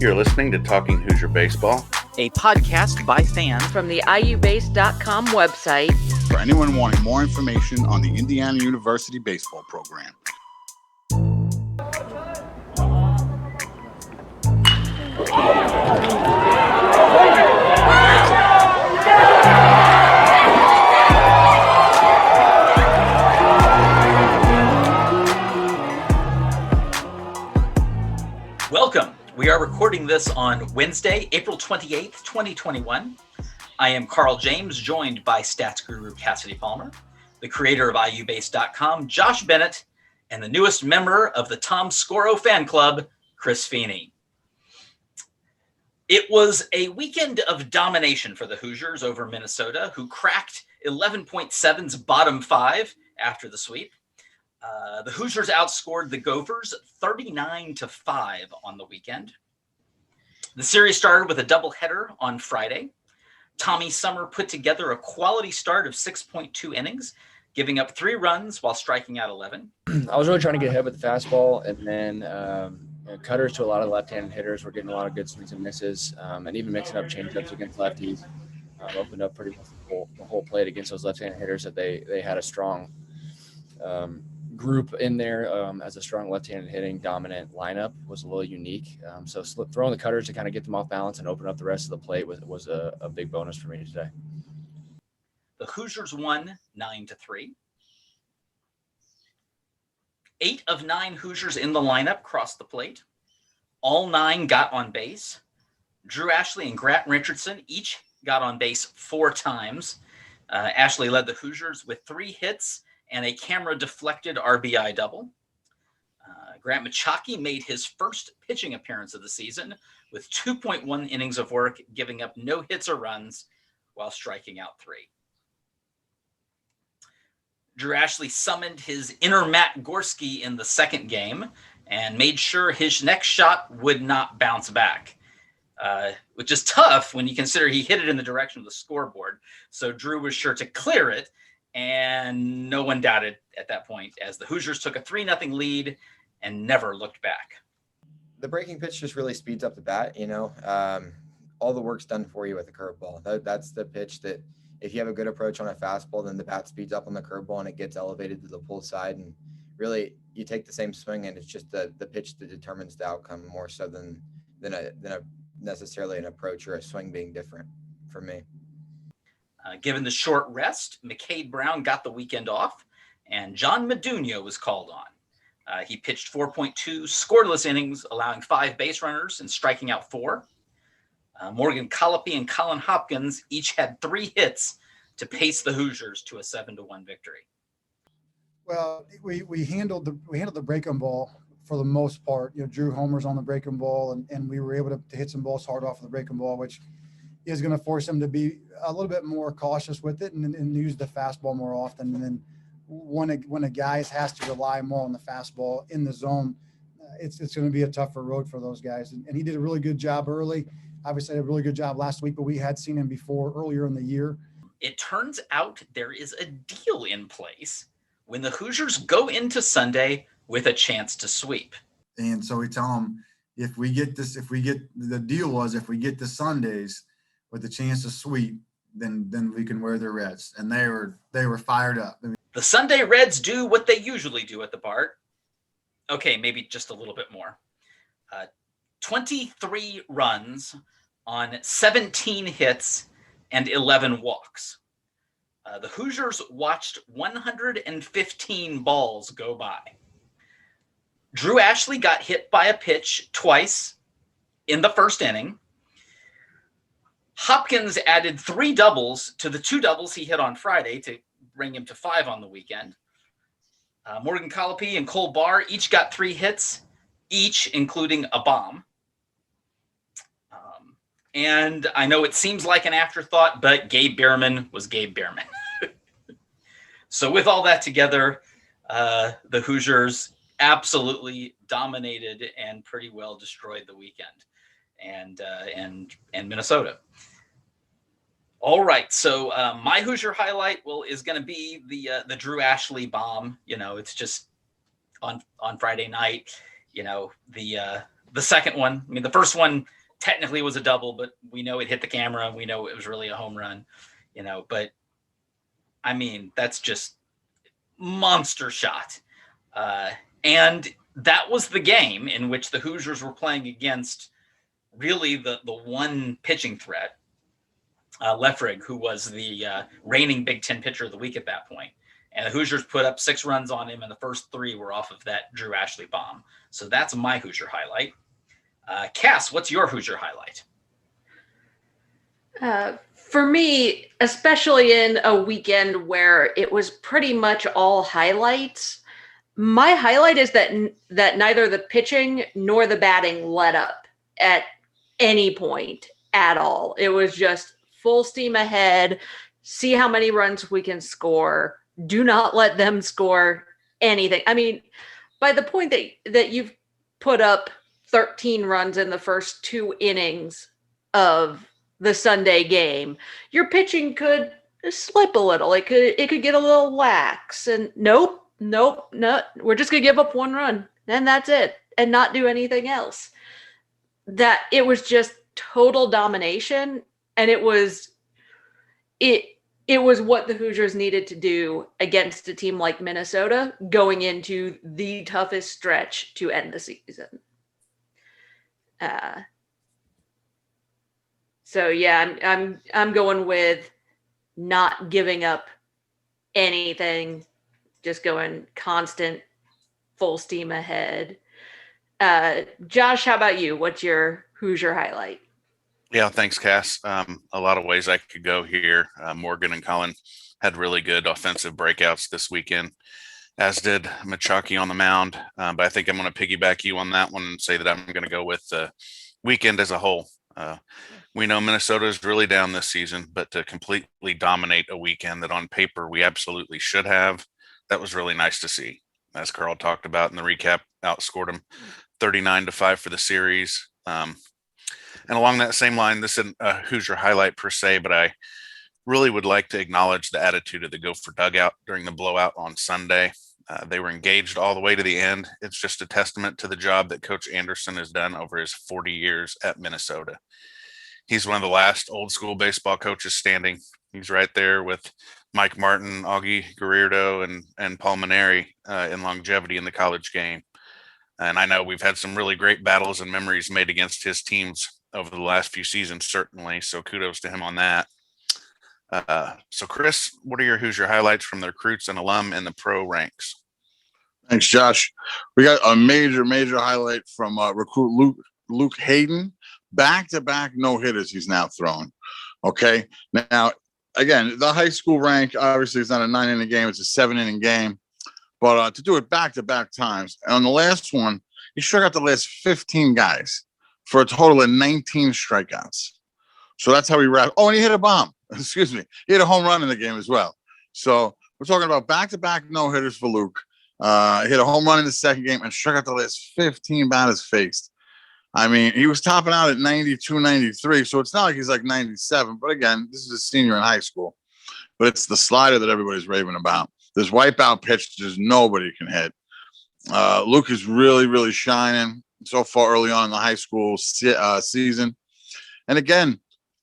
You're listening to Talking Hoosier Baseball, a podcast by fans from the iubase.com website. For anyone wanting more information on the Indiana University baseball program. Welcome. We are recording this on Wednesday, April 28th, 2021. I am Carl James, joined by stats guru Cassidy Palmer, the creator of iubase.com, Josh Bennett, and the newest member of the Tom Scoro fan club, Chris Feeney. It was a weekend of domination for the Hoosiers over Minnesota, who cracked 11.7's bottom five after the sweep. The Hoosiers outscored the Gophers 39-5 on the weekend. The series started with a doubleheader on Friday. Tommy Summer put together a quality start of 6.2 innings, giving up 3 runs while striking out 11. I was really trying to get ahead with the fastball, and then cutters to a lot of left-handed hitters. We're getting a lot of good swings and misses, and even mixing up changeups against lefties. Opened up pretty much the whole plate against those left-handed hitters that they had a strong group in there as a strong left-handed hitting dominant lineup was a little unique. So throwing the cutters to kind of get them off balance and open up the rest of the plate was a big bonus for me today. The Hoosiers won 9-3. 8 of 9 Hoosiers in the lineup crossed the plate. All 9 got on base. Drew Ashley and Grant Richardson each got on base 4 times. Ashley led the Hoosiers with 3 hits and a camera-deflected RBI double. Grant Machaki made his first pitching appearance of the season with 2.1 innings of work, giving up no hits or runs while striking out 3. Drew Ashley summoned his inner Matt Gorski in the second game and made sure his next shot would not bounce back, which is tough when you consider he hit it in the direction of the scoreboard. So Drew was sure to clear it, and no one doubted at that point as the Hoosiers took a 3-0 lead and never looked back. The breaking pitch just really speeds up the bat, all the work's done for you with the curveball. That's the pitch that if you have a good approach on a fastball, then the bat speeds up on the curveball and it gets elevated to the pull side. And really you take the same swing and it's just the pitch that determines the outcome more so than necessarily an approach or a swing being different for me. Given the short rest, McCade Brown got the weekend off, and John Meduno was called on. He pitched 4.2 scoreless innings, allowing 5 base runners and striking out 4. Morgan Colopy and Colin Hopkins each had 3 hits to pace the Hoosiers to a 7-1 victory. Well, we handled the breaking ball for the most part. Drew homers on the breaking ball, and we were able to hit some balls hard off of the breaking ball, which is going to force him to be a little bit more cautious with it and use the fastball more often. And then when a guy has to rely more on the fastball in the zone, it's going to be a tougher road for those guys. And he did a really good job early. Obviously, a really good job last week, but we had seen him before earlier in the year. It turns out there is a deal in place when the Hoosiers go into Sunday with a chance to sweep. And so we tell them, if we get the Sundays with the chance to sweep, then we can wear the Reds. And they were fired up. The Sunday Reds do what they usually do at the Bart. Okay, maybe just a little bit more. 23 runs on 17 hits and 11 walks. The Hoosiers watched 115 balls go by. Drew Ashley got hit by a pitch twice in the first inning. Hopkins added 3 doubles to the 2 doubles he hit on Friday to bring him to 5 on the weekend. Morgan Colopy and Cole Barr each got 3 hits, each including a bomb. And I know it seems like an afterthought, but Gabe Bierman was Gabe Bierman. So with all that together, the Hoosiers absolutely dominated and pretty well destroyed the weekend and Minnesota. All right, so my Hoosier highlight is going to be the Drew Ashley bomb. It's just on Friday night. The the second one, I mean, the first one technically was a double, but we know it hit the camera. We know it was really a home run, but I mean, that's just monster shot. And that was the game in which the Hoosiers were playing against really the one pitching threat, Lefrig, who was the reigning Big Ten pitcher of the week at that point. And the Hoosiers put up 6 runs on him, and the first 3 were off of that Drew Ashley bomb. So that's my Hoosier highlight. Cass, what's your Hoosier highlight? For me, especially in a weekend where it was pretty much all highlights, my highlight is that neither the pitching nor the batting let up at any point at all. It was just full steam ahead. See how many runs we can score. Do not let them score anything. I mean, by the point that you've put up 13 runs in the first 2 innings of the Sunday game, your pitching could slip a little. It could get a little lax. And nope. We're just gonna give up 1 run, and that's it, and not do anything else. That it was just total domination, and it was what the Hoosiers needed to do against a team like Minnesota going into the toughest stretch to end the season. So yeah, I'm going with not giving up anything, just going constant, full steam ahead. Josh, how about you? What's your Hoosier highlight? Yeah, thanks, Cass. A lot of ways I could go here. Morgan and Colin had really good offensive breakouts this weekend, as did Machaki on the mound. But I think I'm going to piggyback you on that one and say that I'm going to go with the weekend as a whole. We know Minnesota is really down this season, but to completely dominate a weekend that on paper we absolutely should have, that was really nice to see. As Carl talked about in the recap, outscored them 39-5 for the series. And along that same line, this isn't a Hoosier highlight per se, but I really would like to acknowledge the attitude of the Gopher dugout during the blowout on Sunday. They were engaged all the way to the end. It's just a testament to the job that Coach Anderson has done over his 40 years at Minnesota. He's one of the last old school baseball coaches standing. He's right there with Mike Martin, Augie Guerrero, and Paul Maneri in longevity in the college game. And I know we've had some really great battles and memories made against his teams over the last few seasons, certainly. So kudos to him on that. So Chris, what are your Hoosier highlights from the recruits and alum in the pro ranks? Thanks, Josh. We got a major highlight from recruit Luke Hayden. Back-to-back no-hitters he's now thrown. Okay. Now, again, the high school rank, obviously, it's not a 9-inning game. It's a 7-inning game. But to do it back-to-back times. And on the last one, he struck out the last 15 guys for a total of 19 strikeouts. So that's how he wrapped. Oh, and he hit a bomb. Excuse me. He hit a home run in the game as well. So we're talking about back-to-back no-hitters for Luke. Hit a home run in the second game and struck out the last 15 batters faced. I mean, he was topping out at 92, 93. So it's not like he's like 97. But again, this is a senior in high school. But it's the slider that everybody's raving about. This wipeout pitch, just nobody can hit. Luke is really shining so far early on in the high school season. And again,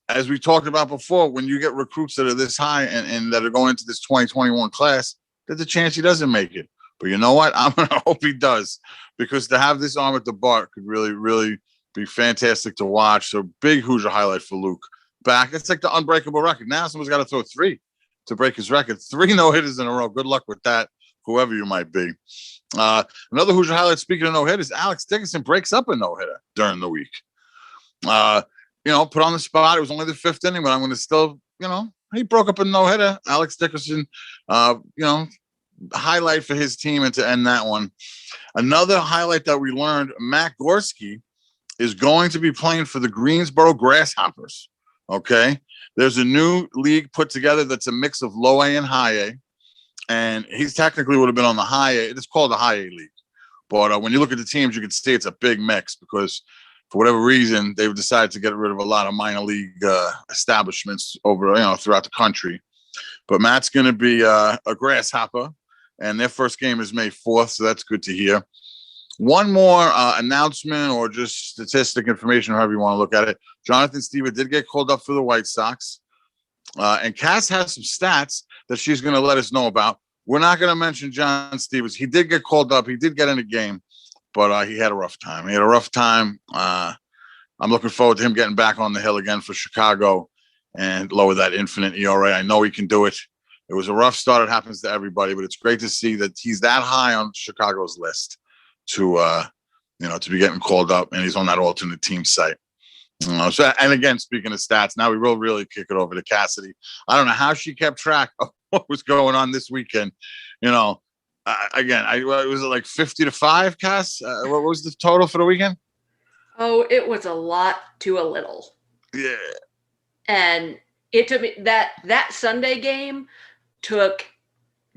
as we talked about before, when you get recruits that are this high and that are going into this 2021 class, there's a chance he doesn't make it. But you know what? I'm going to hope he does, because to have this arm at the bar could really be fantastic to watch. So big Hoosier highlight for Luke. Back. It's like the unbreakable record. Now someone's got to throw 3 to break his record. 3 no-hitters in a row. Good luck with that, whoever you might be. Another Hoosier highlight, speaking of no-hitters, Alex Dickinson breaks up a no-hitter during the week. Put on the spot. It was only the 5th inning, but I'm going to still, he broke up a no-hitter. Alex Dickinson, highlight for his team, and to end that one. Another highlight that we learned, Matt Gorski is going to be playing for the Greensboro Grasshoppers. Okay. There's a new league put together that's a mix of low A and high A. And he's technically would have been on the high A. It's called the high A league. But when you look at the teams, you can see it's a big mix, because for whatever reason, they've decided to get rid of a lot of minor league establishments over, throughout the country. But Matt's going to be a Grasshopper, and their first game is May 4th. So that's good to hear. One more announcement or just statistic information, however you want to look at it. Jonathan Stieber did get called up for the White Sox. And Cass has some stats that she's going to let us know about. We're not going to mention John Stevens. He did get called up. He did get in the game, but he had a rough time. I'm looking forward to him getting back on the hill again for Chicago and lower that infinite ERA. I know he can do it. It was a rough start. It happens to everybody, but it's great to see that he's that high on Chicago's list to be getting called up, and he's on that alternate team site. And again, speaking of stats, now we will really kick it over to Cassidy. I don't know how she kept track of what was going on this weekend. Was it like 50-5, Cass? What was the total for the weekend? Oh, it was a lot to a little. Yeah. And it took me that Sunday game took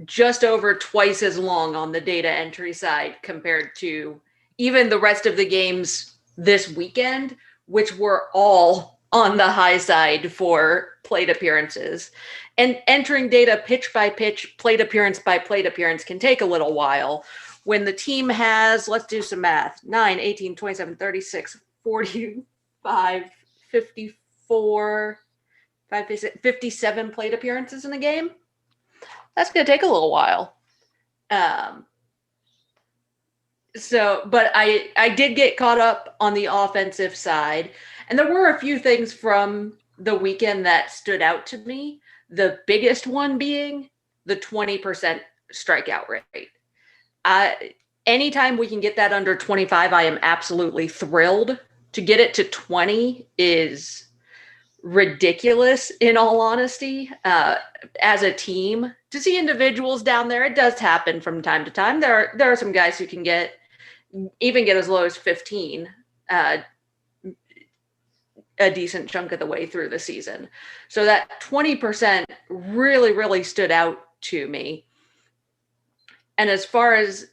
just over twice as long on the data entry side compared to even the rest of the games this weekend, which were all on the high side for plate appearances. And entering data pitch by pitch, plate appearance by plate appearance can take a little while. When the team has, let's do some math, 9, 18, 27, 36, 45, 54, 57 plate appearances in a game, that's going to take a little while. But I did get caught up on the offensive side, and there were a few things from the weekend that stood out to me. The biggest one being the 20% strikeout rate. Anytime we can get that under 25, I am absolutely thrilled. To get it to 20 is ridiculous, in all honesty. As a team, to see individuals down there, it does happen from time to time. There are some guys who can get as low as 15 a decent chunk of the way through the season. So that 20% really, really stood out to me. And as far as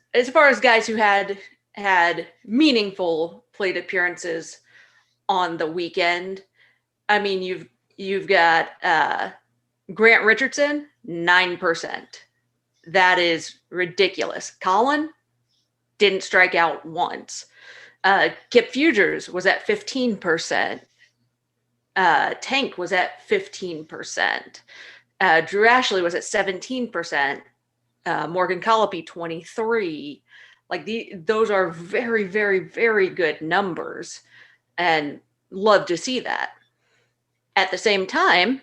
guys who had meaningful plate appearances on the weekend, I mean, you've got Grant Richardson, 9%. That is ridiculous. Colin didn't strike out once. Kip Fugers was at 15%. Tank was at 15%. Drew Ashley was at 17%. Morgan Colopy, 23. Those are very, very, very good numbers, and love to see that. At the same time,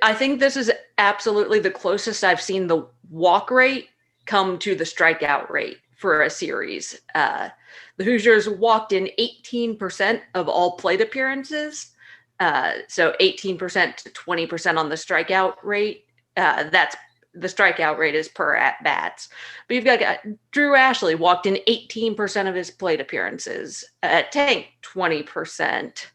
I think this is absolutely the closest I've seen the walk rate come to the strikeout rate for a series. The Hoosiers walked in 18% of all plate appearances. So 18% to 20% on the strikeout rate. That's the strikeout rate is per at bats. But you've got Drew Ashley walked in 18% of his plate appearances. Tank, 20%.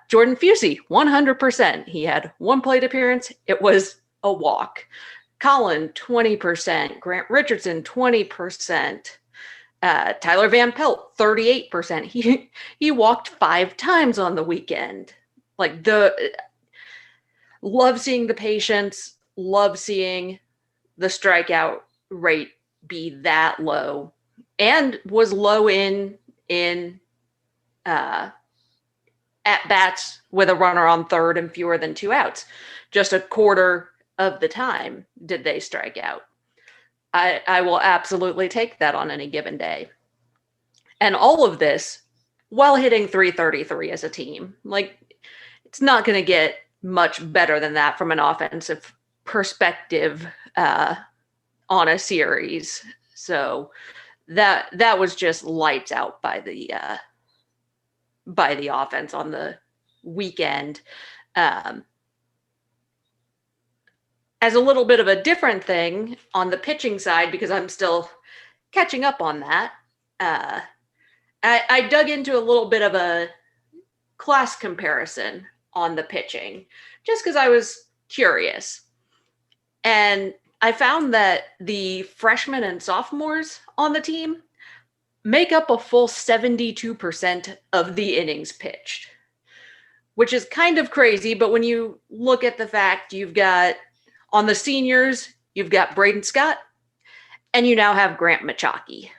Jordan Fusey, 100%. He had one plate appearance. It was a walk. Colin, 20%. Grant Richardson, 20%. Tyler Van Pelt, 38%. He walked 5 times on the weekend. Love seeing the patience. Love seeing the strikeout rate be that low, and was low in at bats with a runner on third and fewer than 2 outs. Just a quarter of the time did they strike out. I will absolutely take that on any given day. And all of this while hitting 333 as a team. It's not going to get much better than that from an offensive perspective on a series. So that was just lights out by the offense on the weekend. As a little bit of a different thing on the pitching side, because I'm still catching up on that, I dug into a little bit of a class comparison on the pitching, just because I was curious. And I found that the freshmen and sophomores on the team make up a full 72% of the innings pitched, which is kind of crazy. But when you look at the fact you've got on the seniors, you've got Braden Scott, and you now have Grant Machaki.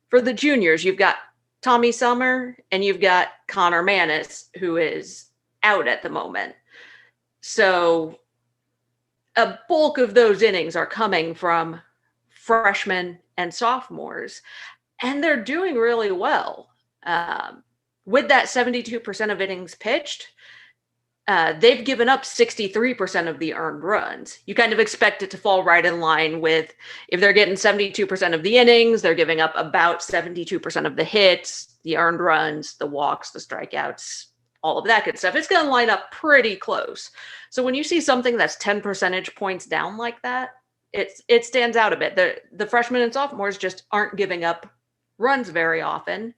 For the juniors, you've got Tommy Summer and you've got Connor Manis, who is out at the moment. So a bulk of those innings are coming from freshmen and sophomores, and they're doing really well. With that 72% of innings pitched, they've given up 63% of the earned runs. You kind of expect it to fall right in line with, if they're getting 72% of the innings, they're giving up about 72% of the hits, the earned runs, the walks, the strikeouts, all of that good stuff. It's going to line up pretty close. So when you see something that's 10 percentage points down like that, it stands out a bit. The freshmen and sophomores just aren't giving up runs very often,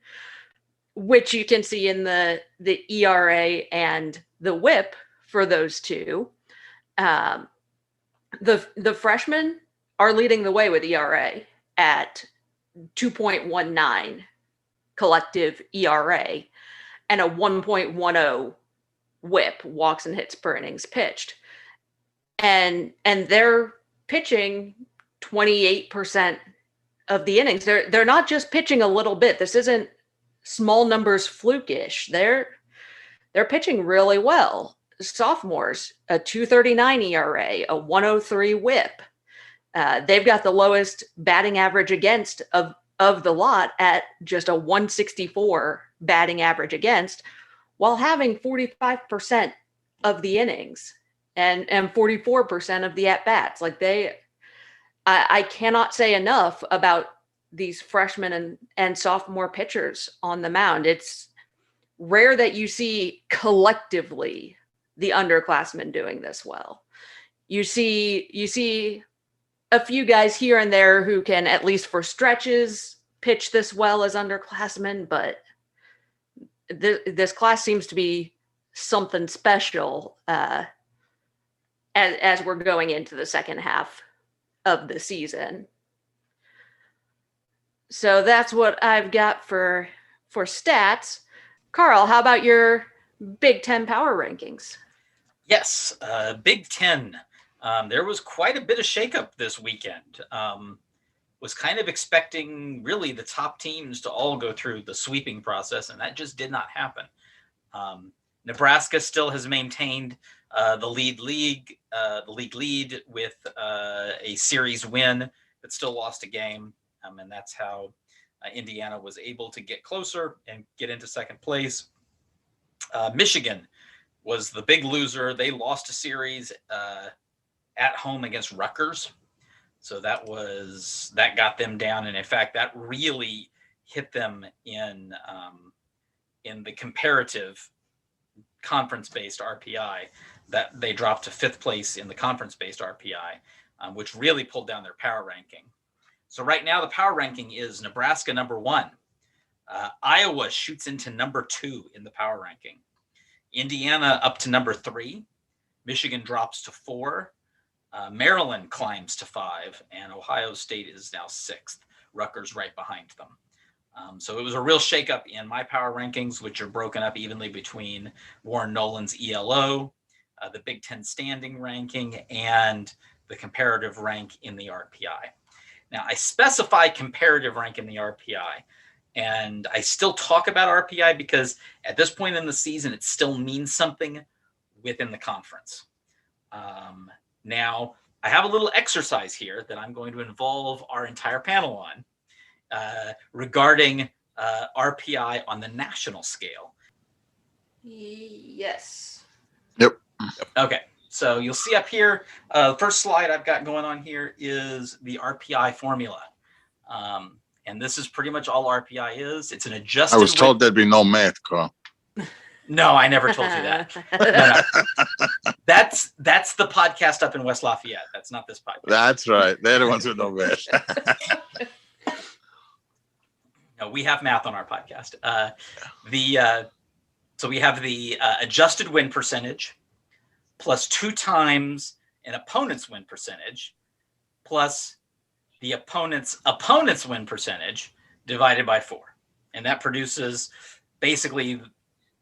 which you can see in the ERA and the WHIP for those two. The freshmen are leading the way with ERA at 2.19 collective ERA and a 1.10 WHIP, walks and hits per innings pitched. And they're pitching 28% of the innings. They're not just pitching a little bit. This isn't small numbers flukish. They're pitching really well. Sophomores, a 2.39 ERA, a 103 WHIP. They've got the lowest batting average against of the lot at just a 164 batting average against, while having 45% of the innings and 44% of the at-bats. Like I cannot say enough about these freshmen and sophomore pitchers on the mound. It's rare that you see collectively the underclassmen doing this well. You see a few guys here and there who can, at least for stretches, pitch this well as underclassmen, but this class seems to be something special as we're going into the second half of the season. So that's what I've got for stats. Carl, how about your Big Ten power rankings? Yes, Big Ten. There was quite a bit of shakeup this weekend. Was kind of expecting really the top teams to all go through the sweeping process, and that just did not happen. Nebraska still has maintained the league lead with a series win, but still lost a game. And that's how Indiana was able to get closer and get into second place. Michigan was the big loser. They lost a series at home against Rutgers. So that got them down. And in fact, that really hit them in the comparative conference-based RPI, that they dropped to 5th place in the conference-based RPI, which really pulled down their power ranking. So right now the power ranking is Nebraska number 1. Iowa shoots into number 2 in the power ranking. Indiana up to number 3. Michigan drops to 4. Maryland climbs to 5, and Ohio State is now 6th. Rutgers right behind them. So it was a real shakeup in my power rankings, which are broken up evenly between Warren Nolan's ELO, the Big Ten standing ranking, and the comparative rank in the RPI. Now, I specify comparative rank in the RPI, and I still talk about RPI because at this point in the season, it still means something within the conference. Now, I have a little exercise here that I'm going to involve our entire panel on regarding RPI on the national scale. Yes. Yep. Okay. So you'll see up here, the first slide I've got going on here is the RPI formula. And this is pretty much all RPI is. It's an adjusted. I was told there'd be no math, Carl. No, I never told you that. No. That's the podcast up in West Lafayette. That's not this podcast. That's right. They're the ones who know math. No, we have math on our podcast. So we have the adjusted win percentage plus 2 times an opponent's win percentage plus the opponent's win percentage divided by 4. And that produces basically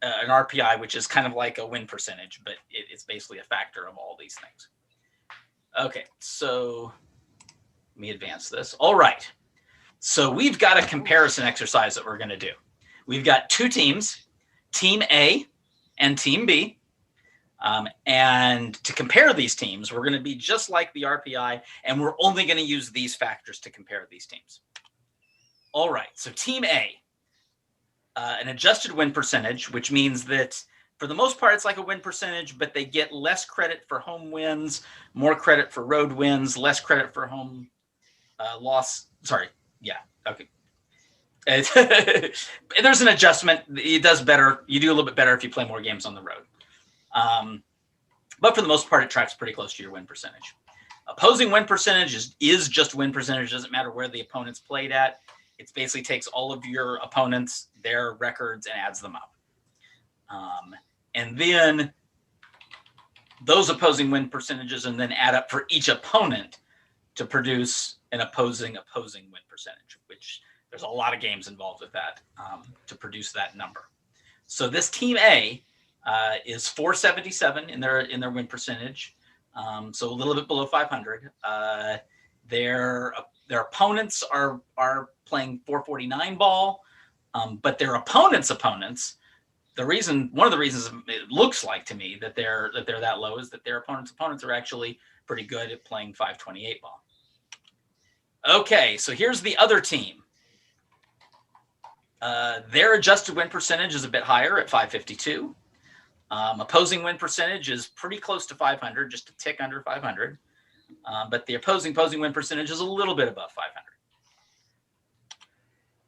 an RPI, which is kind of like a win percentage, but it's basically a factor of all these things. Okay, so let me advance this. All right. So we've got a comparison exercise that we're going to do. We've got two teams, Team A and Team B. And to compare these teams, we're going to be just like the RPI, and we're only going to use these factors to compare these teams. All right, so Team A, an adjusted win percentage, which means that for the most part, it's like a win percentage, but they get less credit for home wins, more credit for road wins, less credit for home loss. Sorry. Yeah. Okay. There's an adjustment. It does better. You do a little bit better if you play more games on the road. But for the most part, it tracks pretty close to your win percentage. Opposing win percentage is just win percentage. It doesn't matter where the opponent's played at. It basically takes all of your opponents, their records, and adds them up. And then those opposing win percentages and then add up for each opponent to produce an opposing win percentage, which there's a lot of games involved with that to produce that number. So this Team A is 477 in their win percentage, so a little bit below 500. Their opponents are playing 449 ball, but their opponents, one of the reasons it looks like to me that they're that low is that their opponents are actually pretty good at playing 528 ball. Okay, so here's the other team. Their adjusted win percentage is a bit higher at 552. Opposing win percentage is pretty close to 500, just a tick under 500. But the opposing win percentage is a little bit above 500.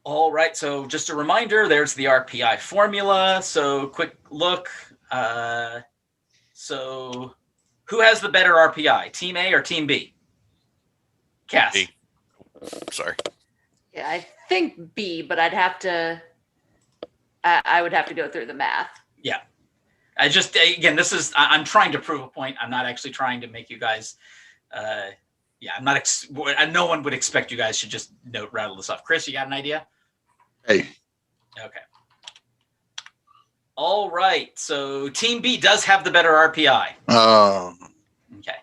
All right, so just a reminder, there's the RPI formula. So quick look. So who has the better RPI, Team A or Team B? Cass. B. Sorry. Yeah, I think B, but I would have to go through the math. Yeah. I'm trying to prove a point. I'm not actually trying to make you guys, no one would expect you guys to just rattle this off. Chris, you got an idea? Hey. Okay. All right. So Team B does have the better RPI. Oh. Okay.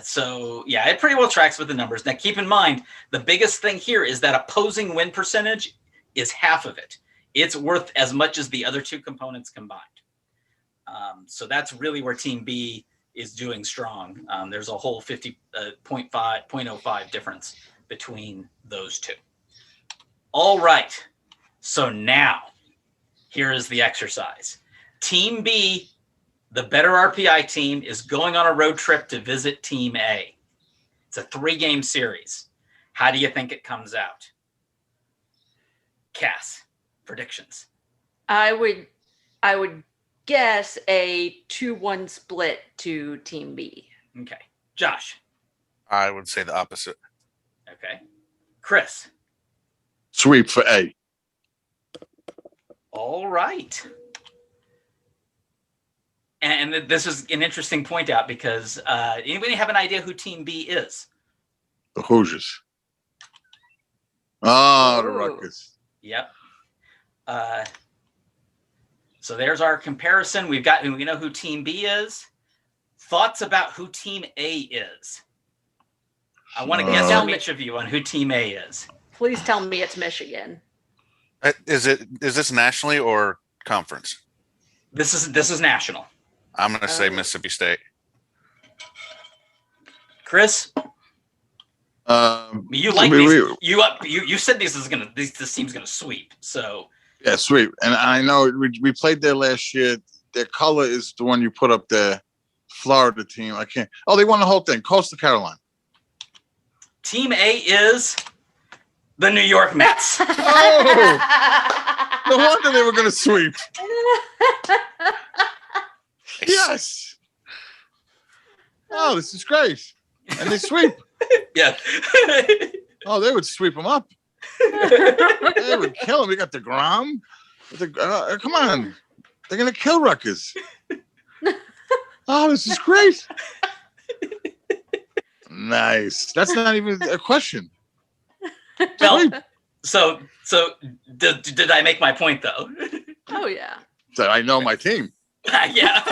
So yeah, it pretty well tracks with the numbers. Now keep in mind, the biggest thing here is that opposing win percentage is half of it. It's worth as much as the other two components combined. So that's really where Team B is doing strong. There's a whole 0.05 difference between those two. All right. So now here is the exercise. Team B, the better RPI team, is going on a road trip to visit Team A. It's a 3-game series. How do you think it comes out? Cass, predictions. I would guess a 2-1 split to Team B. Okay. Josh. I would say the opposite. Okay. Chris. Sweep for A. All right. And this is an interesting point out because anybody have an idea who Team B is? The Hoosiers. Oh, the Ooh. Rutgers. Yep. So there's our comparison. We know who Team B is. Thoughts about who Team A is? I want to guess from each of you on who Team A is. Please tell me it's Michigan. Is this nationally or conference? This is national. I'm going to say Mississippi State. Chris, you like these? You said this team's gonna sweep. So yeah, sweep. And I know we played there last year. Their color is the one you put up there. Florida team. I can't. Oh, they won the whole thing. Coastal Carolina. Team A is the New York Mets. Oh, no wonder they were going to sweep. Yes. Oh, this is great. And they sweep. Yeah. Oh, they would sweep them up. They would kill them. We got the Grom. Come on. They're going to kill Rutgers. Oh, this is great. Nice. That's not even a question. Well, so did I make my point though? Oh yeah. So I know my team. Yeah.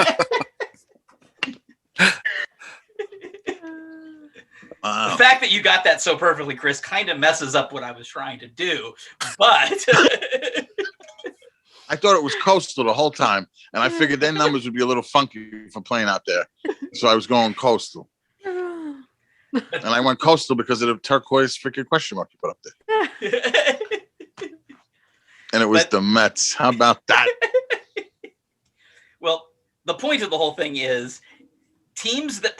The fact that you got that so perfectly, Chris, kind of messes up what I was trying to do. But I thought it was Coastal the whole time, and I figured their numbers would be a little funky for playing out there, so I was going Coastal. And I went Coastal because of the turquoise freaking question mark you put up there. And it was the Mets. How about that? Well, the point of the whole thing is teams that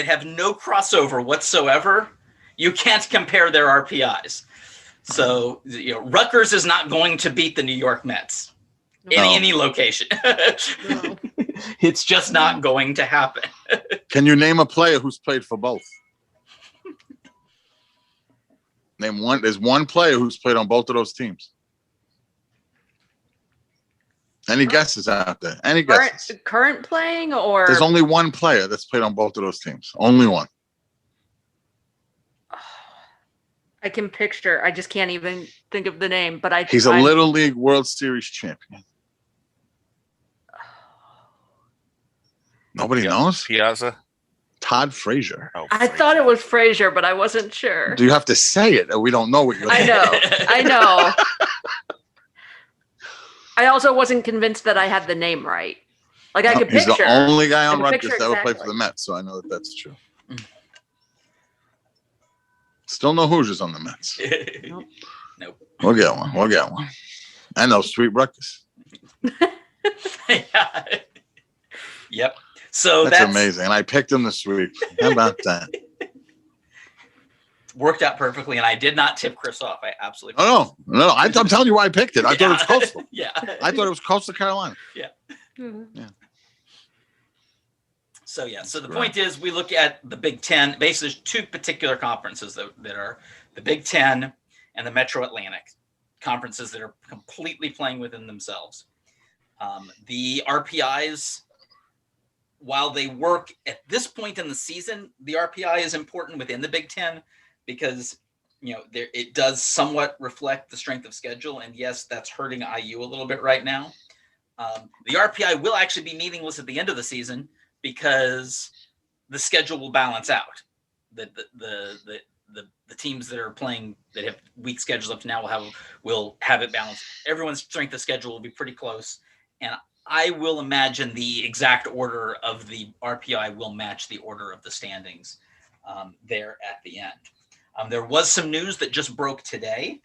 have no crossover whatsoever, you can't compare their RPIs. So, Rutgers is not going to beat the New York Mets in any location. No. It's just not going to happen. Can you name a player who's played for both? Name one. There's one player who's played on both of those teams. Any guesses out there? Any guesses? Current playing or? There's only one player that's played on both of those teams. Only one. I can picture. I just can't even think of the name. But He's a Little League World Series champion. Nobody knows? Piazza. Todd Frazier. Oh, I thought it was Frazier, but I wasn't sure. Do you have to say it? Or we don't know what you're I know. I also wasn't convinced that I had the name right. Like I could He's picture. the only guy on I could Rutgers picture that ever played for exactly. the Mets, so I know that that's true. Still no Hoosiers on the Mets. Nope. We'll get one. And those sweet Rutgers. Yeah. Yep. So That's amazing. And I picked him this week. How about that? Worked out perfectly, and I did not tip Chris off. I absolutely. No. I'm telling you why I picked it. I thought it was Coastal. Yeah. I thought it was Coastal Carolina. Mhm. So the Correct. point is, we look at the Big Ten. Basically, there's two particular conferences that are the Big Ten and the Metro Atlantic conferences that are completely playing within themselves. The RPIs, while they work at this point in the season, the RPI is important within the Big Ten because it does somewhat reflect the strength of schedule, and yes, that's hurting IU a little bit right now. The RPI will actually be meaningless at the end of the season because the schedule will balance out. The teams that are playing that have weak schedules up to now will have it balanced. Everyone's strength of schedule will be pretty close, and I will imagine the exact order of the RPI will match the order of the standings there at the end. There was some news that just broke today.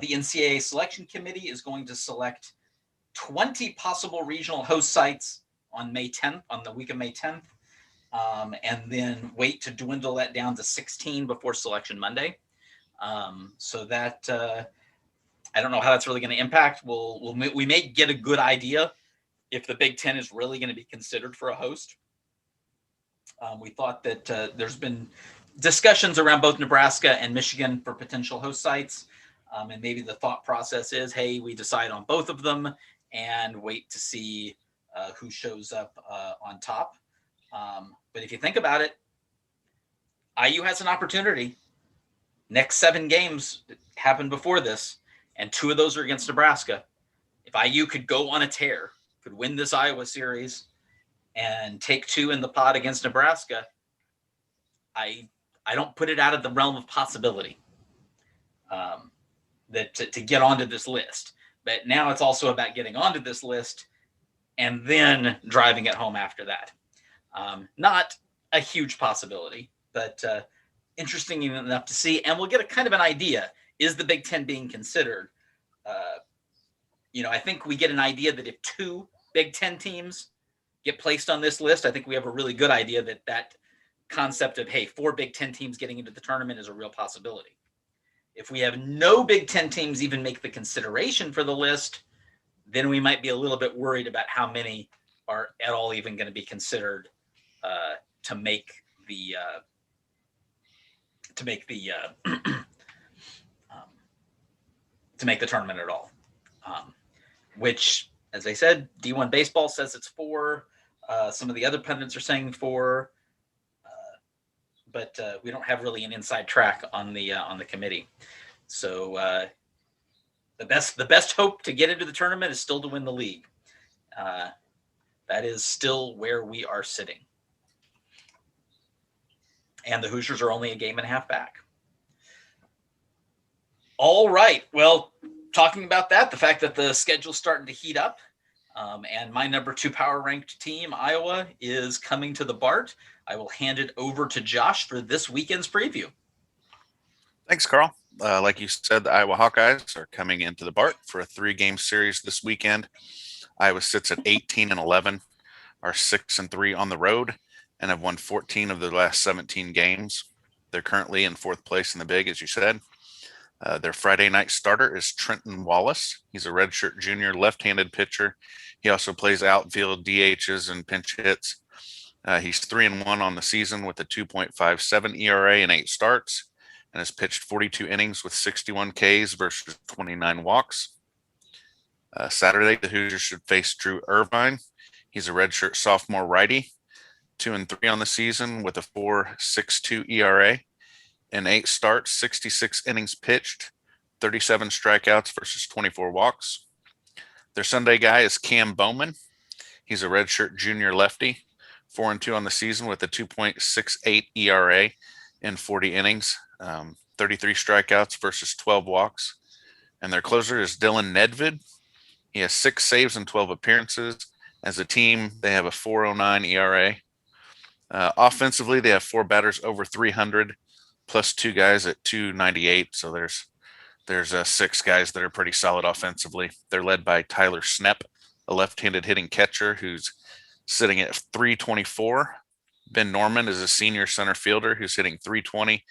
The NCAA selection committee is going to select 20 possible regional host sites on May 10th, on the week of May 10th, and then wait to dwindle that down to 16 before Selection Monday. So that I don't know how that's really going to impact. We may get a good idea if the Big Ten is really going to be considered for a host. We thought that there's been discussions around both Nebraska and Michigan for potential host sites. And maybe the thought process is, hey, we decide on both of them and wait to see who shows up on top. But if you think about it, IU has an opportunity. Next 7 games happened before this, and 2 of those are against Nebraska. If IU could go on a tear, could win this Iowa series and take 2 in the pot against Nebraska, I don't put it out of the realm of possibility that to get onto this list. But now it's also about getting onto this list and then driving it home after that. Not a huge possibility, but interesting enough to see. And we'll get a kind of an idea. Is the Big Ten being considered? I think we get an idea that if 2 Big Ten teams get placed on this list, I think we have a really good idea that concept of, hey, 4 Big Ten teams getting into the tournament is a real possibility. If we have no Big Ten teams even make the consideration for the list, then we might be a little bit worried about how many are at all even going to be considered to make the tournament at all. Which, as I said, D1 baseball says it's 4. Some of the other pundits are saying 4. But we don't have really an inside track on the committee. So the best hope to get into the tournament is still to win the league. That is still where we are sitting. and the Hoosiers are only a game and a half back. All right. Well, talking about that, the fact that the schedule's starting to heat up, and my number 2 power ranked team, Iowa, is coming to the BART. I will hand it over to Josh for this weekend's preview. Thanks, Carl. Like you said, the Iowa Hawkeyes are coming into the BART for a 3-game series this weekend. Iowa sits at 18-11, are 6-3 on the road, and have won 14 of their last 17 games. They're currently in 4th place in the Big, as you said. Their Friday night starter is Trenton Wallace. He's a redshirt junior left-handed pitcher. He also plays outfield, DHs, and pinch hits. He's 3-1 on the season with a 2.57 ERA and 8 starts, and has pitched 42 innings with 61 Ks versus 29 walks. Saturday, the Hoosiers should face Drew Irvine. He's a redshirt sophomore righty, 2-3 on the season with a 4.62 ERA and 8 starts, 66 innings pitched, 37 strikeouts versus 24 walks. Their Sunday guy is Cam Bowman. He's a redshirt junior lefty, 4-2 on the season with a 2.68 ERA in 40 innings, 33 strikeouts versus 12 walks. And their closer is Dylan Nedved. He has 6 saves and 12 appearances. As a team, they have a 4.09 ERA. Offensively, they have 4 batters over 300, plus 2 guys at 298. So there's 6 guys that are pretty solid offensively. They're led by Tyler Snepp, a left-handed hitting catcher who's sitting at 324. Ben Norman is a senior center fielder who's hitting 320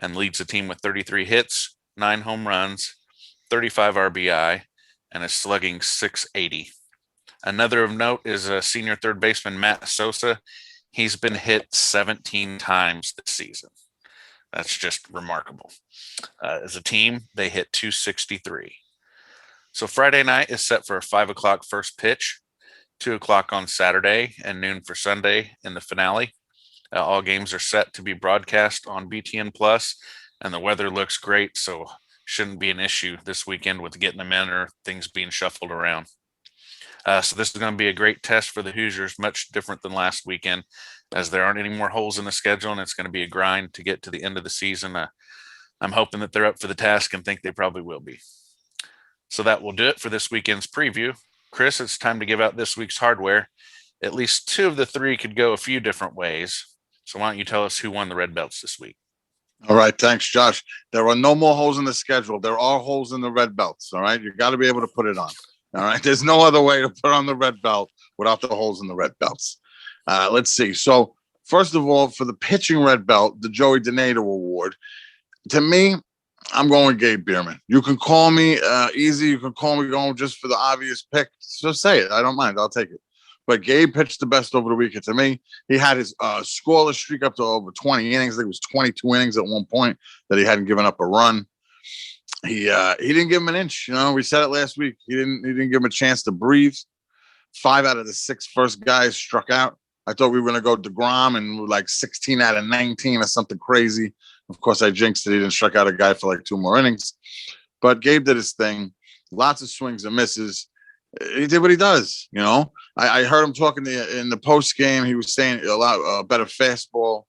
and leads the team with 33 hits, 9 home runs, 35 RBI, and is slugging .680. Another of note is a senior third baseman, Matt Sosa. He's been hit 17 times this season. That's just remarkable. As a team, they hit .263. So Friday night is set for a 5 o'clock first pitch, 2 o'clock on Saturday, and noon for Sunday in the finale. All games are set to be broadcast on BTN Plus, and the weather looks great, so shouldn't be an issue this weekend with getting them in or things being shuffled around. So this is going to be a great test for the Hoosiers, much different than last weekend, as there aren't any more holes in the schedule, and it's going to be a grind to get to the end of the season. I'm hoping that they're up for the task and think they probably will be. So that will do it for this weekend's preview. Chris, it's time to give out this week's hardware. At least 2 of the 3 could go a few different ways. So why don't you tell us who won the red belts this week? All right. Thanks, Josh. There are no more holes in the schedule. There are holes in the red belts. All right. You got to be able to put it on. All right. There's no other way to put on the red belt without the holes in the red belts. Let's see. So first of all, for the pitching red belt, the Joey Donato Award, to me, I'm going Gabe Bierman. You can call me easy. You can call me going just for the obvious pick. Just say it. I don't mind. I'll take it. But Gabe pitched the best over the weekend to me. He had his scoreless streak up to over 20 innings. I think it was 22 innings at one point that he hadn't given up a run. He didn't give him an inch. You know, we said it last week. He didn't give him a chance to breathe. 5 out of the 6 first guys struck out. I thought we were going to go DeGrom and like 16 out of 19 or something crazy. Of course, I jinxed it. He didn't strike out a guy for like 2 more innings. But Gabe did his thing. Lots of swings and misses. He did what he does, you know. I heard him talking in the post game. He was saying a lot better fastball,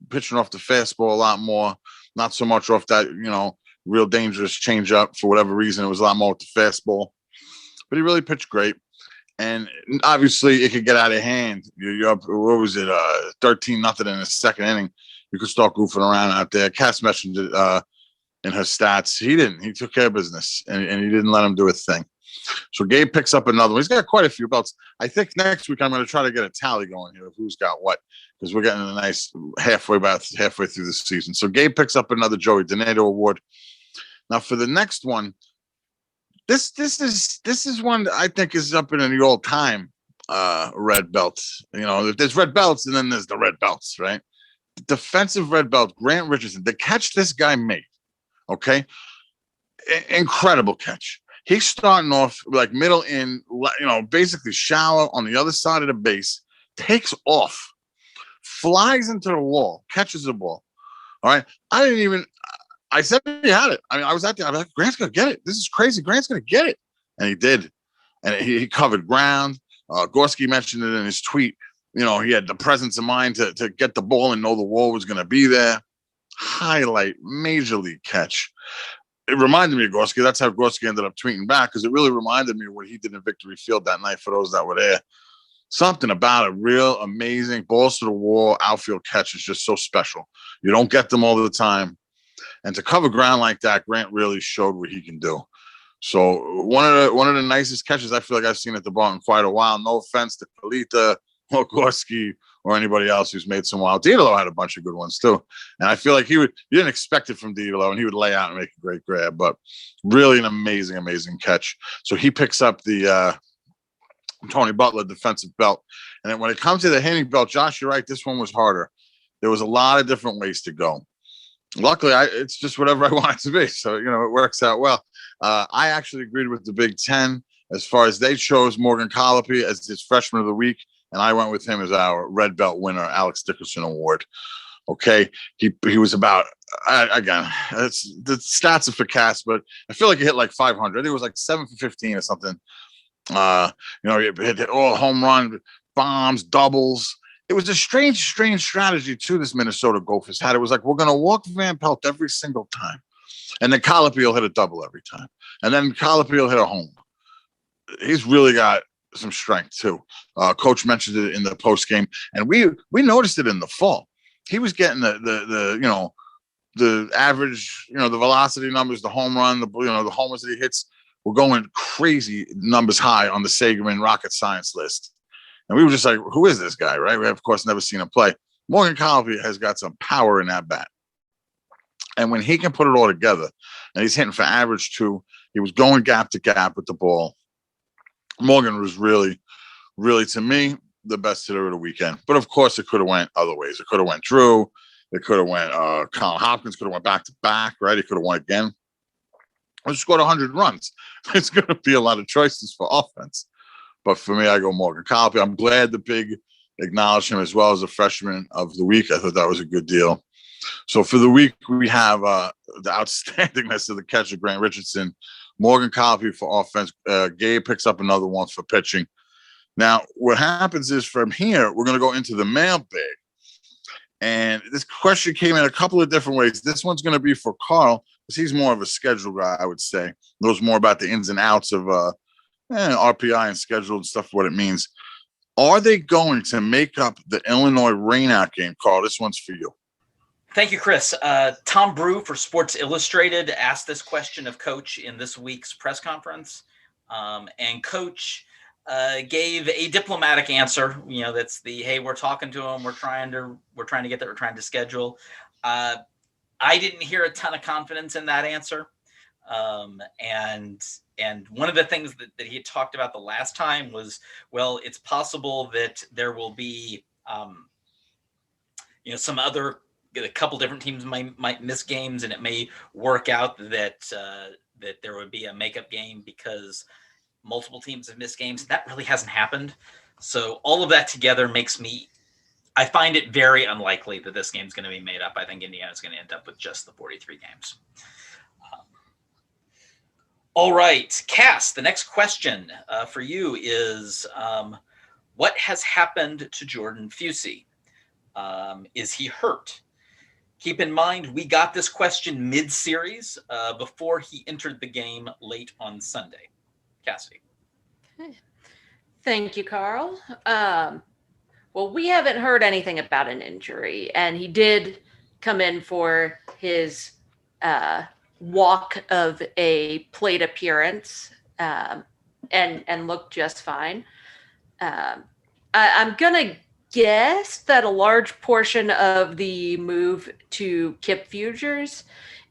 pitching off the fastball a lot more, not so much off that, you know, real dangerous changeup. For whatever reason, it was a lot more with the fastball. But he really pitched great. And obviously, it could get out of hand. You're up, what was it, 13-0 in the second inning. You could start goofing around out there. Cass mentioned it in her stats. He didn't. He took care of business, and he didn't let him do a thing. So Gabe picks up another one. He's got quite a few belts. I think next week I'm going to try to get a tally going here of who's got what, because we're getting a nice halfway through the season. So Gabe picks up another Joey Donato Award. Now for the next one, this is one that I think is up in the all-time red belts. You know, there's red belts and then there's the red belts, right? The defensive red belt, Grant Richardson, the catch this guy made, okay? Incredible catch. He's starting off like middle in, you know, basically shallow on the other side of the base, takes off, flies into the wall, catches the ball. All right. I said he had it. I mean, I was out there. I'm like, Grant's going to get it. This is crazy. Grant's going to get it. And he did. And he covered ground. Gorski mentioned it in his tweet. he had the presence of mind to get the ball and know the wall was going to be there. Highlight, major league catch. It reminded me of Gorski. That's how Gorski ended up tweeting back, because it really reminded me of what he did in Victory Field that night for those that were there. Something about a real amazing balls to the wall outfield catch is just so special. You don't get them all the time. And to cover ground like that, Grant really showed what he can do. So one of the nicest catches I feel like I've seen at the bar in quite a while. No offense to Kalita or Gorski or anybody else who's made some wild. Didolo had a bunch of good ones too. And I feel like you didn't expect it from Didolo, and he would lay out and make a great grab, but really an amazing, amazing catch. So he picks up the Tony Butler defensive belt. And then when it comes to the hitting belt, Josh, you're right, this one was harder. There was a lot of different ways to go. Luckily, it's just whatever I want it to be. So, it works out well. I actually agreed with the Big Ten as far as they chose Morgan Colopy as his freshman of the week. And I went with him as our red belt winner, Alex Dickerson Award. Okay. He was about, again, the stats are for Casss, but I feel like he hit like 500. I think it was like 7 for 15 or something. He hit all home run, bombs, doubles. It was a strange strategy too. This Minnesota Gophers had. It was like, we're going to walk Van Pelt every single time, and then Colopy will hit a double every time, and then Colopy will hit a home. He's really got some strength too. Coach mentioned it in the post game, and we noticed it in the fall. He was getting the average, the velocity numbers, the home run, the homers that he hits were going crazy numbers high on the Sagerman rocket science list. And we were just like, who is this guy, right? We have, of course, never seen him play. Morgan Colopy has got some power in that bat. And when he can put it all together, and he's hitting for average too, he was going gap to gap with the ball. Morgan was really, really, to me, the best hitter of the weekend. But, of course, it could have went other ways. It could have went Drew. It could have went Colin Hopkins could have went back-to-back, right? He could have won again. He scored 100 runs. It's going to be a lot of choices for offense. But for me, I go Morgan Colopy. I'm glad the Big acknowledged him as well as a freshman of the week. I thought that was a good deal. So for the week, we have the outstandingness of the catcher, Grant Richardson, Morgan Colopy for offense. Gabe picks up another one for pitching. Now, what happens is from here, we're going to go into the mailbag. And this question came in a couple of different ways. This one's going to be for Carl, because he's more of a schedule guy, I would say. Knows more about the ins and outs of RPI and schedule and stuff, what it means. Are they going to make up the Illinois rainout game, Carl? This one's for you. Thank you, Chris. Tom Brew for Sports Illustrated asked this question of Coach in this week's press conference. And Coach gave a diplomatic answer. That's hey, we're talking to him. We're trying to get there. We're trying to schedule. I didn't hear a ton of confidence in that answer. And one of the things that he had talked about the last time was, well, it's possible that there will be, a couple different teams might miss games, and it may work out that there would be a makeup game because multiple teams have missed games. That really hasn't happened. So all of that together I find it very unlikely that this game's going to be made up. I think Indiana's going to end up with just the 43 games. All right, Cass, the next question for you is, what has happened to Jordan Fusey? Is he hurt? Keep in mind, we got this question mid-series before he entered the game late on Sunday. Cassidy. Thank you, Carl. Well, we haven't heard anything about an injury, and he did come in for his walk of a plate appearance and looked just fine. I'm gonna guess that a large portion of the move to Kip Futures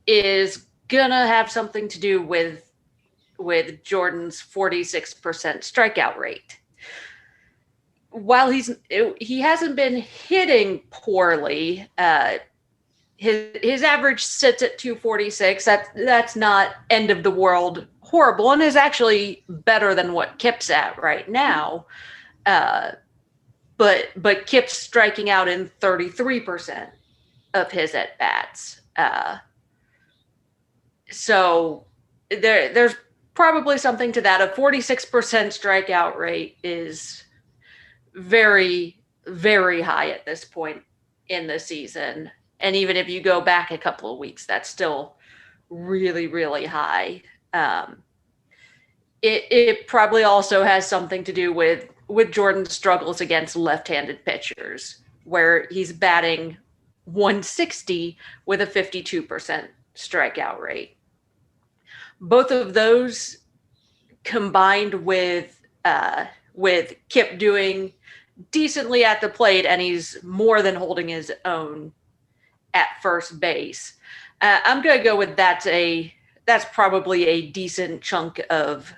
is gonna have something to do with Jordan's 46% strikeout rate. While he hasn't been hitting poorly, his average sits at 246. That's not end of the world horrible, and is actually better than what Kip's at right now. But Kip's striking out in 33% of his at bats. So there's probably something to that. A 46% strikeout rate is very very high at this point in the season. And even if you go back a couple of weeks, that's still really, really high. It probably also has something to do with Jordan's struggles against left-handed pitchers, where he's batting 160 with a 52% strikeout rate. Both of those combined with Kip doing decently at the plate, and he's more than holding his own at first base. I'm gonna go with that's probably a decent chunk of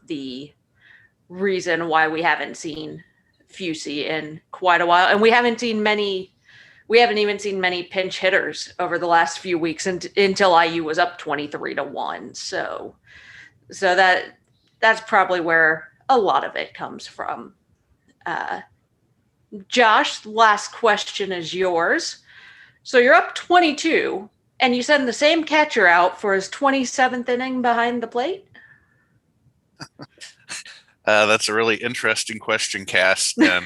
the reason why we haven't seen Fusey in quite a while, and we haven't even seen many pinch hitters over the last few weeks until IU was up 23-1. So that's probably where a lot of it comes from. Josh, last question is yours. So you're up 22, and you send the same catcher out for his 27th inning behind the plate? That's a really interesting question, Cass. And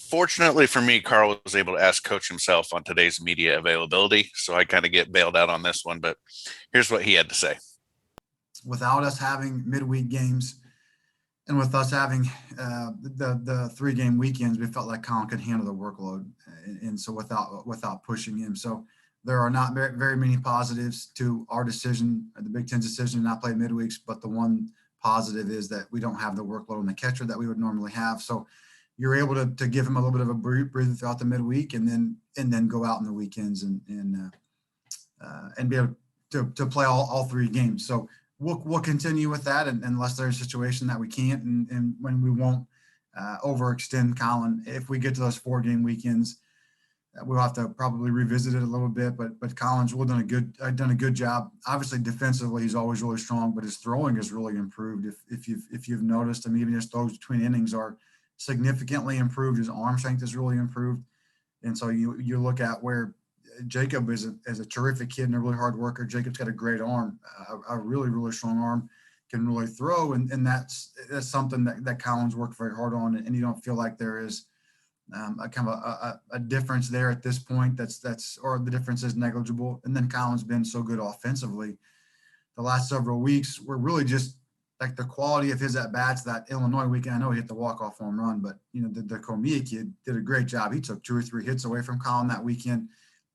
fortunately for me, Carl was able to ask Coach himself on today's media availability, so I kind of get bailed out on this one. But here's what he had to say. Without us having midweek games and with us having the 3-game weekends, we felt like Colin could handle the workload, and so without pushing him. So there are not very many positives to our decision, the Big Ten's decision to not play midweeks, but the one positive is that we don't have the workload on the catcher that we would normally have. So you're able to give him a little bit of a breather throughout the midweek, and then go out in the weekends and be able to play all 3 games. So we'll continue with that, and unless there's a situation that we can't, and when we won't overextend Colin. If we get to those 4-game weekends, we'll have to probably revisit it a little bit. But Colin's really done a good job. Obviously, defensively, he's always really strong, but his throwing has really improved. If you've noticed, I mean, even his throws between innings are significantly improved. His arm strength has really improved, and so you look at where Jacob is a terrific kid and a really hard worker. Jacob's got a great arm, a really, really strong arm, can really throw. And that's something that Colin's worked very hard on. And you don't feel like there is a kind of a difference there at this point. Or the difference is negligible. And then Colin's been so good offensively the last several weeks. We're really just like the quality of his at-bats. That Illinois weekend, I know he hit the walk-off home run, but the Comia kid did a great job. He took 2 or 3 hits away from Colin that weekend.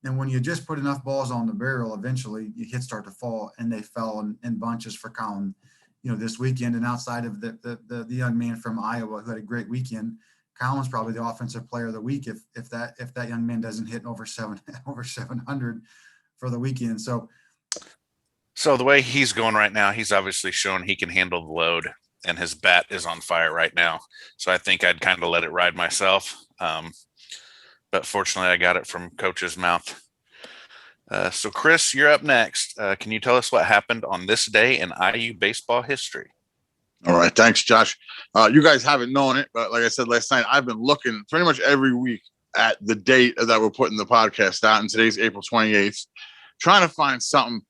And when you just put enough balls on the barrel, eventually your hits start to fall, and they fell in bunches for Colin, this weekend. And outside of the young man from Iowa who had a great weekend, Colin's probably the offensive player of the week if that young man doesn't hit over 700 for the weekend. So the way he's going right now, he's obviously shown he can handle the load, and his bat is on fire right now. So I think I'd kind of let it ride myself. But fortunately, I got it from Coach's mouth. So, Chris, you're up next. Can you tell us what happened on this day in IU baseball history? All right. Thanks, Josh. You guys haven't known it, but like I said last night, I've been looking pretty much every week at the date that we're putting the podcast out, and today's April 28th, trying to find something,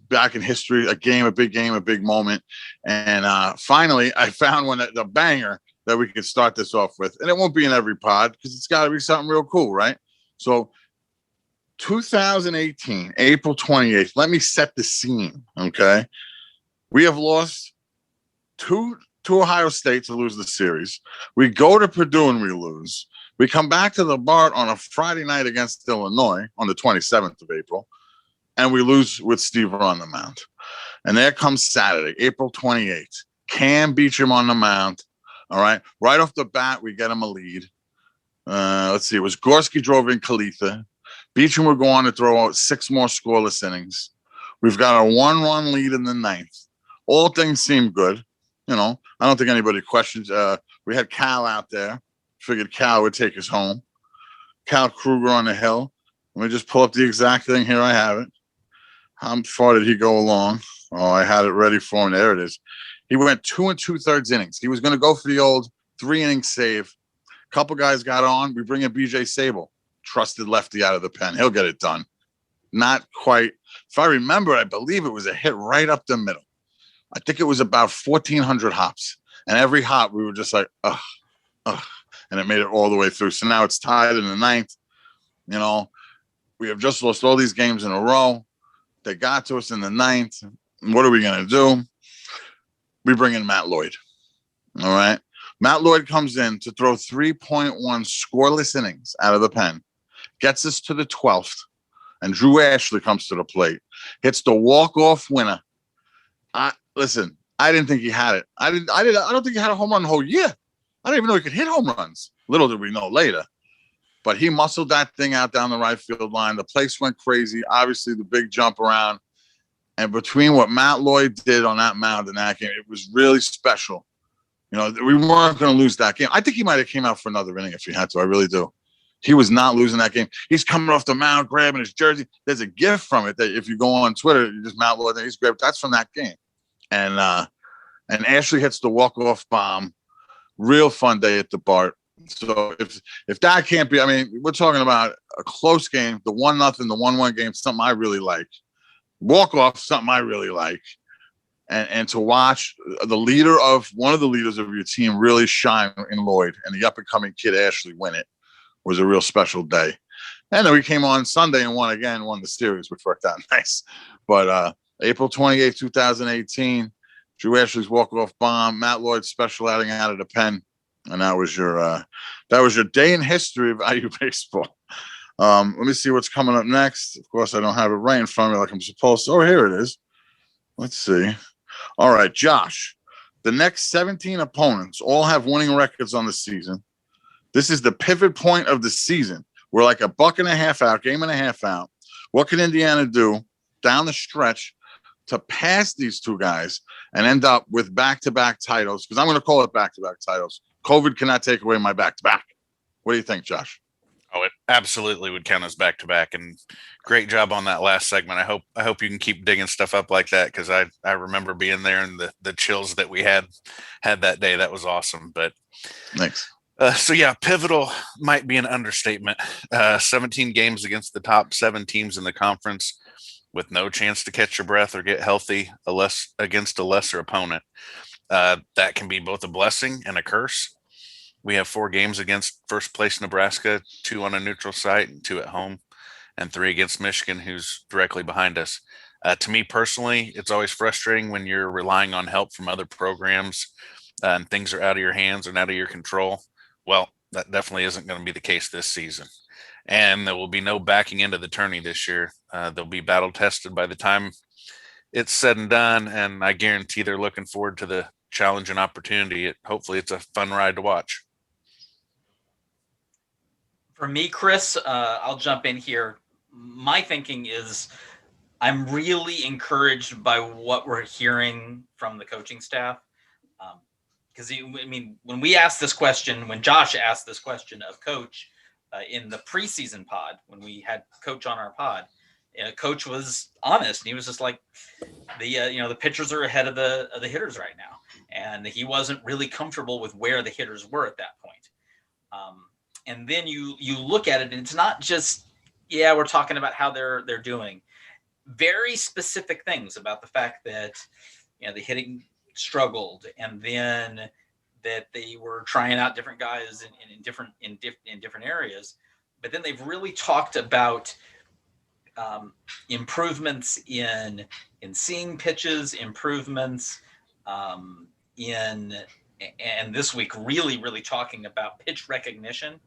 back in history, a big moment. And finally, I found one, the banger that we could start this off with. And it won't be in every pod because it's got to be something real cool, right? So 2018, April 28th, let me set the scene, okay? We have lost to Ohio State to lose the series. We go to Purdue and we lose. We come back to the Bart on a Friday night against Illinois on the 27th of April, and we lose with Steve on the mound. And there comes Saturday, April 28th. Cam Beecham on the mound. All right. Right off the bat, we get him a lead. Let's see. It was Gorski drove in Kalitha. Beecham would go on to throw out 6 more scoreless innings. We've got a 1-run lead in the 9th. All things seem good. I don't think anybody questions. We had Cal out there. Figured Cal would take us home. Cal Kruger on the hill. Let me just pull up the exact thing. Here I have it. How far did he go along? Oh, I had it ready for him. There it is. He went 2 2/3 innings. He was going to go for the old 3-inning save. A couple guys got on. We bring in BJ Sable, trusted lefty out of the pen. He'll get it done. Not quite. If I remember, I believe it was a hit right up the middle. I think it was about 1,400 hops. And every hop, we were just like, ugh. and it made it all the way through. So now it's tied in the ninth. You know, we have just lost all these games in a row. They got to us in the ninth. What are we going to do? We bring in Matt Lloyd. All right. Matt Lloyd comes in to throw 3.1 scoreless innings out of the pen, gets us to the 12th, and Drew Ashley comes to the plate, hits the walk-off winner. Listen, I didn't think he had it. I don't think he had a home run the whole year. I didn't even know he could hit home runs. Little did we know later. But he muscled that thing out down the right field line. The place went crazy. Obviously, the big jump around. And between what Matt Lloyd did on that mound in that game, it was really special. You know, we weren't going to lose that game. I think he might have came out for another inning if he had to. I really do. He was not losing that game. He's coming off the mound, grabbing his jersey. There's a GIF from it that if you go on Twitter, you just Matt Lloyd, and he's grabbed. That's from that game. And Ashley hits the walk-off bomb. Real fun day at the Bart. So if that can't be, I mean, we're talking about a close game, the 1-0, the 1-1 game, something I really like. Walk-off, something I really like. And to watch one of the leaders of your team really shine in Lloyd and the up-and-coming kid Ashley win it was a real special day. And then we came on Sunday and won the series, which worked out nice. But April 28th, 2018, Drew Ashley's walk-off bomb, Matt Lloyd's special outing out of the pen, and that was your day in history of IU baseball. Let me see what's coming up next. Of course, I don't have it right in front of me like I'm supposed to. Oh, here it is. Let's see. All right, Josh. The next 17 opponents all have winning records on the season. This is the pivot point of the season. We're like a buck and a half out, game and a half out. What can Indiana do down the stretch to pass these two guys and end up with back-to-back titles? Because I'm going to call it back-to-back titles. COVID cannot take away my back-to-back. What do you think, Josh? Oh, it absolutely would count as back-to-back, and great job on that last segment. I hope you can keep digging stuff up like that, because I remember being there and the chills that we had that day. That was awesome. But thanks. So yeah, pivotal might be an understatement. 17 games against the top 7 teams in the conference with no chance to catch your breath or get healthy against a lesser opponent. That can be both a blessing and a curse. We have 4 games against first place Nebraska, 2 on a neutral site and 2 at home, and 3 against Michigan, who's directly behind us. To me personally, it's always frustrating when you're relying on help from other programs and things are out of your hands and out of your control. Well, that definitely isn't going to be the case this season. And there will be no backing into the tourney this year. They'll be battle tested by the time it's said and done, and I guarantee they're looking forward to the challenge and opportunity. Hopefully it's a fun ride to watch. For me, Chris, I'll jump in here. My thinking is I'm really encouraged by what we're hearing from the coaching staff. Because, when we asked this question, when Josh asked this question of Coach in the preseason pod, when we had Coach on our pod, Coach was honest. And he was just like, the pitchers are ahead of the hitters right now. And he wasn't really comfortable with where the hitters were at that point. And then you look at it, and it's not just, we're talking about how they're doing. Very specific things about the fact that, the hitting struggled, and then that they were trying out different guys in different areas. But then they've really talked about improvements in seeing pitches, improvements and this week really talking about pitch recognition.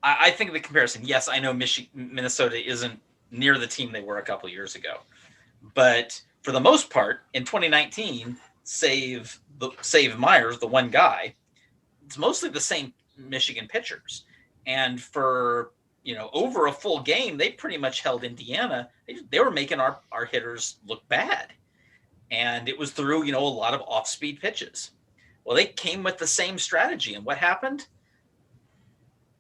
I think the comparison, yes, I know Minnesota isn't near the team they were a couple of years ago, but for the most part in 2019, save Myers, the one guy, it's mostly the same Michigan pitchers. And for, over a full game, they pretty much held Indiana. They were making our hitters look bad. And it was through, a lot of off-speed pitches. Well, they came with the same strategy. And what happened?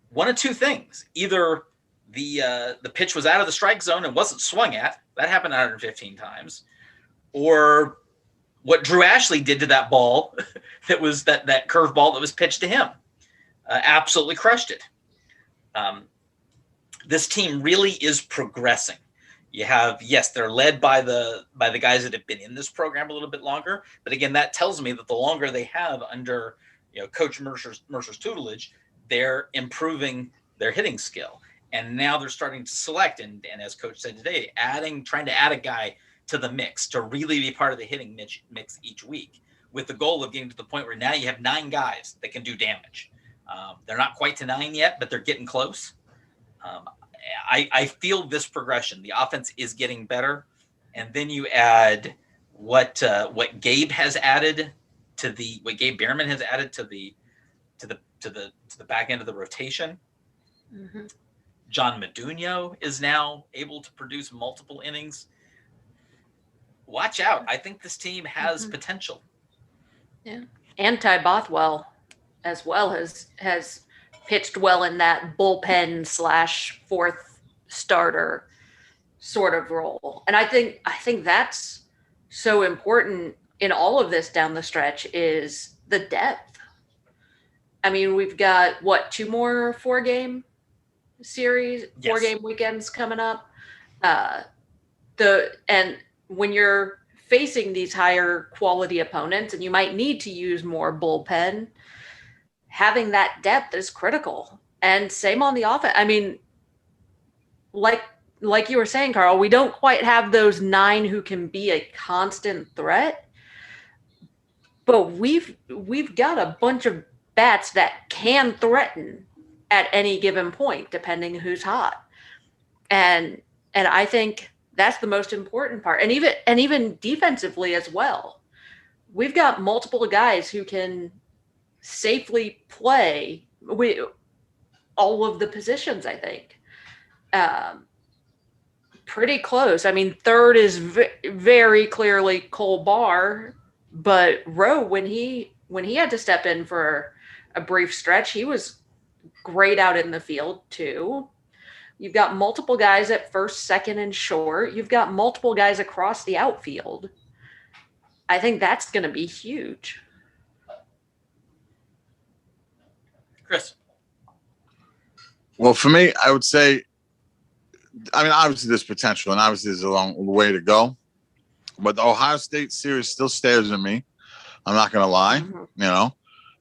One of two things. Either the pitch was out of the strike zone and wasn't swung at. That happened 115 times. Or what Drew Ashley did to that ball, that was that curve ball that was pitched to him. Absolutely crushed it. This team really is progressing. You have, yes, they're led by the guys that have been in this program a little bit longer. But again, that tells me that the longer they have under, Coach Mercer's tutelage, they're improving their hitting skill. And now they're starting to select, and as Coach said today, trying to add a guy to the mix to really be part of the hitting mix each week, with the goal of getting to the point where now you have 9 guys that can do damage. They're not quite to 9 yet, but they're getting close. I feel this progression. The offense is getting better, and then you add what Gabe has added what Gabe Bierman has added to the back end of the rotation. Mhm. John Meduno is now able to produce multiple innings. Watch out. I think this team has potential. Yeah. And Ty Bothwell as well has pitched well in that bullpen / fourth starter sort of role. And I think that's so important in all of this down the stretch is the depth. I mean, we've got 2 more 4-game series, 4-game weekends coming up. And when you're facing these higher quality opponents and you might need to use more bullpen, having that depth is critical. And same on the offense. I mean, like you were saying, Carl, we don't quite have those 9 who can be a constant threat, but we've got a bunch of bats that can threaten at any given point, depending who's hot. And I think that's the most important part. And even defensively as well. We've got multiple guys who can safely play all of the positions, I think. Pretty close. I mean, third is very clearly Cole Barr, but Rowe, when he had to step in for a brief stretch, he was great out in the field too. You've got multiple guys at first, second, and short. You've got multiple guys across the outfield. I think that's going to be huge. Chris. Well, for me, I would say, I mean, obviously there's potential and obviously there's a long way to go, but the Ohio State series still stares at me. I'm not going to lie. Mm-hmm.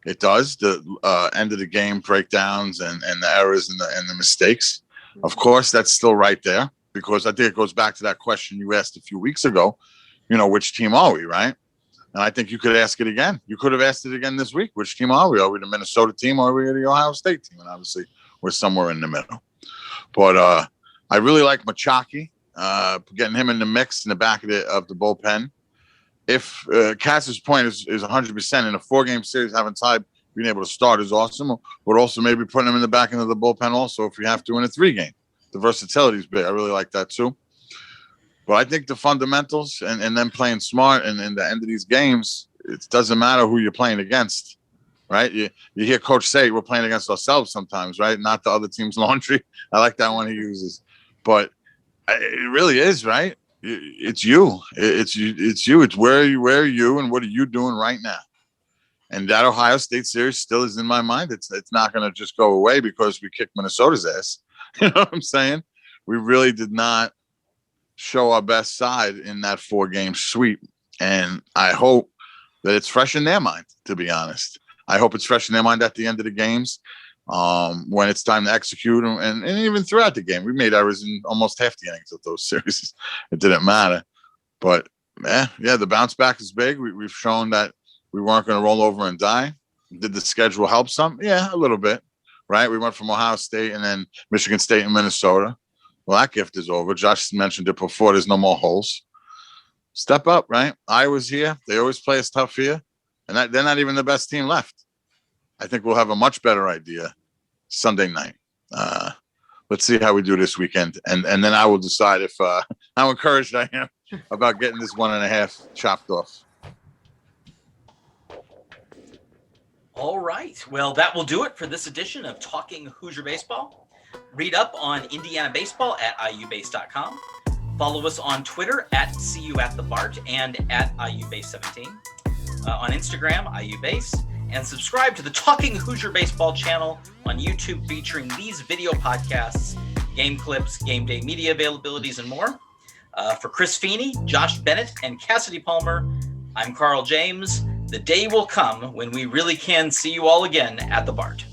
It does. The end of the game breakdowns and the errors and the mistakes. Of course, that's still right there, because I think it goes back to that question you asked a few weeks ago, which team are we, right? And I think you could ask it again. You could have asked it again this week. Which team are we? Are we the Minnesota team or are we the Ohio State team? And obviously we're somewhere in the middle. But I really like Machaki, getting him in the mix in the back of the bullpen. If Cass's point is 100% in a 4-game series, having Ty being able to start is awesome, but also maybe putting him in the back end of the bullpen also if we have to in a 3-game. The versatility is big. I really like that too. But I think the fundamentals and then playing smart and in the end of these games, it doesn't matter who you're playing against, right? You hear Coach say we're playing against ourselves sometimes, right? Not the other team's laundry. I like that one he uses. But it really is, right? It's you. It's you. It's where are you and what are you doing right now? And that Ohio State series still is in my mind. It's not going to just go away because we kicked Minnesota's ass. You know what I'm saying? We really did not show our best side in that 4-game sweep. And I hope that it's fresh in their mind, to be honest. I hope it's fresh in their mind at the end of the games when it's time to execute. And even throughout the game, we made errors in almost half the innings of those series. It didn't matter. But, yeah, the bounce back is big. We've shown that we weren't going to roll over and die. Did the schedule help some? Yeah, a little bit, right? We went from Ohio State and then Michigan State and Minnesota. Well, that gift is over. Josh mentioned it before. There's no more holes. Step up, right? Iowa's here. They always play us tough here. And they're not even the best team left. I think we'll have a much better idea Sunday night. Let's see how we do this weekend. And then I will decide if how encouraged I am about getting this 1.5 chopped off. All right. Well, that will do it for this edition of Talking Hoosier Baseball. Read up on Indiana baseball at iubase.com. Follow us on Twitter at CUAtTheBart and at IUBase17. On Instagram, IUBase. And subscribe to the Talking Hoosier Baseball channel on YouTube, featuring these video podcasts, game clips, game day media availabilities, and more. For Chris Feeney, Josh Bennett, and Cassidy Palmer, I'm Carl James. The day will come when we really can see you all again at the BART.